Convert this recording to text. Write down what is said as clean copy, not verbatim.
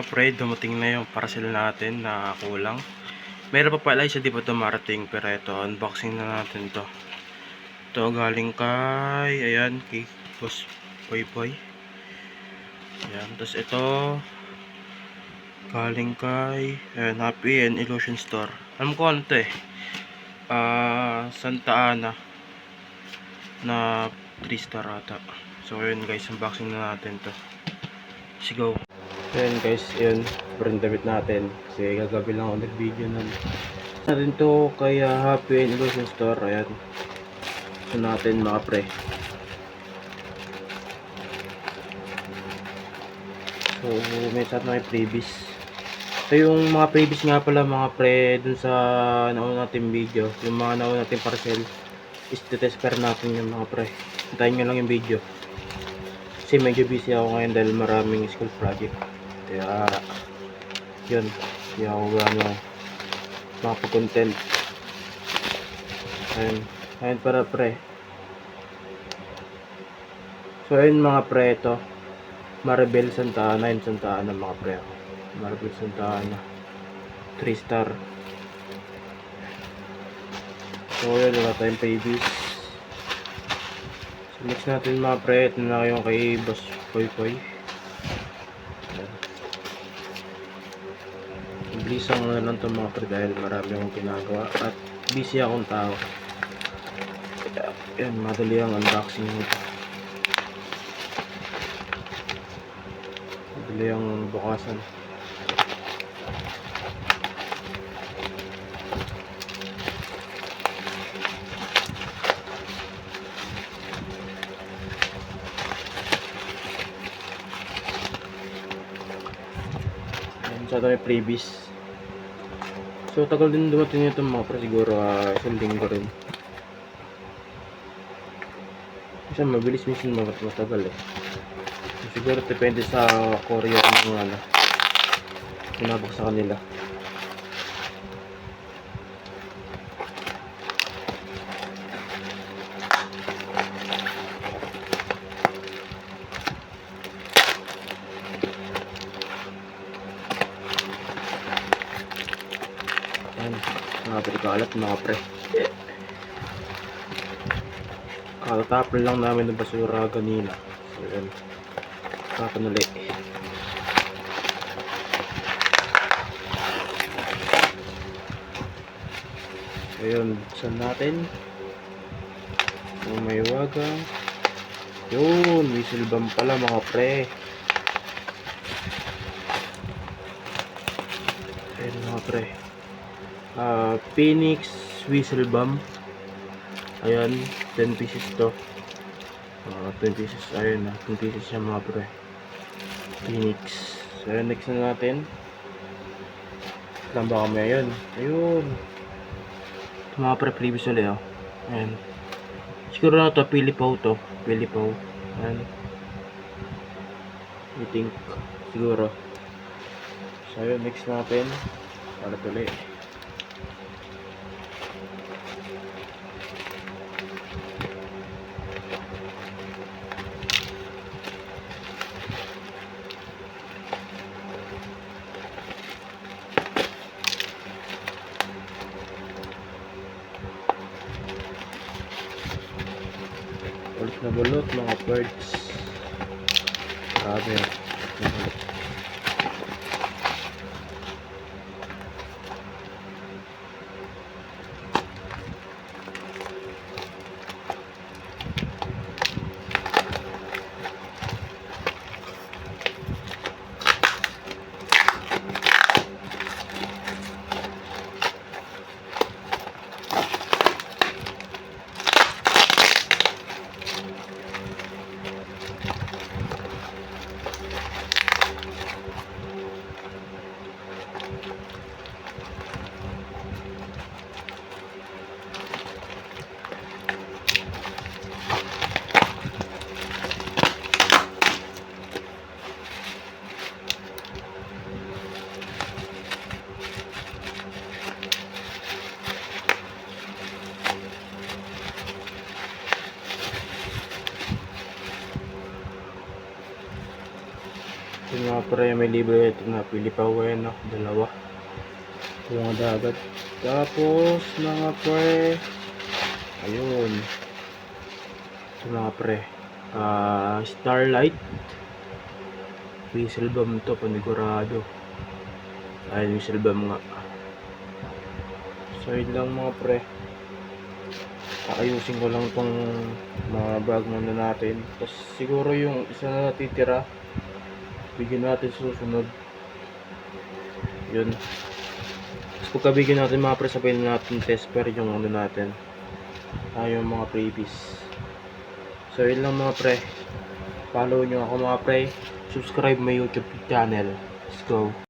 mga pre, dumating na yung parcel natin na kulang. Meron pa pala isa, di pa dumarating, pero ito, unboxing na natin to. Ito galing kay, ayan, kay Boss Poy Poy. Ayan, tapos ito galing kay, ayan, Happy and Illusion Store. Alam ko ano to Santa Ana na 3-star ata. So ayun guys, unboxing na natin to. Let's go. Ayan guys, yun, print damit natin kasi gagabi lang ako nag-video natin to kay Happy and Illusion Store. Ayan, so natin mga pre. So may sa mga previous. So yung mga previous nga pala mga pre dun sa nauna natin video, yung mga nauna natin parcel is test-pair natin yung mga pre. Hintayin nyo lang yung video kasi medyo busy ako ngayon dahil maraming school project. Kaya yun, hindi ako makapag-content. Ayun para pre. So ayun mga pre, ito Maribel Santa Ana, yun Santa Ana mga pre. Maribel Santa Ana 3-star. So yun, wala tayong previous. So next natin mga pre, ito na yung kay Boss Poy Poy. Bilisang na lang ito mga pre dahil marami akong ginagawa at busy akong tao. Kaya yan, madali ang unboxing nito. Madali ang bukasan. Yan, sa ito may previous. So tagal din dumating ito mga pre, siguro isang linggo rin. Kasi mabilis minsan matagal Siguro depende sa courier ng pinabok sa kanila. Kalat mga pre. Katatapon lang namin ng basura kanina. So yun, tapon ulit. So yun, buksan natin. So may wagang. Yun, whistle bomb pala mga pre. Ayun mga pre, Phoenix whistle bomb. Ayan, 10 pieces to. 10 pieces, ayun 10 pieces siya mga pre. Phoenix. So ayan, next na natin. Lamba kami, ayun. Ayun. Ito mga pre, previous ulit Ayan. Siguro na to, Pilipaw to. Pilipaw. Ayan. I think, siguro. So ayun, next natin. Para tuloy. Ulit na bulot mga birds. Grabe Mga pre, may libre ito na Pilipa Bueno, dalawa. Bunga dagat. Tapos mga pre, ayun. Ito mga pre, Starlight. Whistle bomb to, panigurado. Ay, whistle bomb nga. So yun lang mga pre. Ayusin ko lang tong mga bag muna natin. Tapos siguro yung isa na natitira, bigyan natin susunod. Yun. Tapos pagkabigyan natin mga pre, sabihin natin test per yung ano natin. Yung mga freebies. So yun lang mga pre. Follow nyo ako mga pre. Subscribe my YouTube channel. Let's go.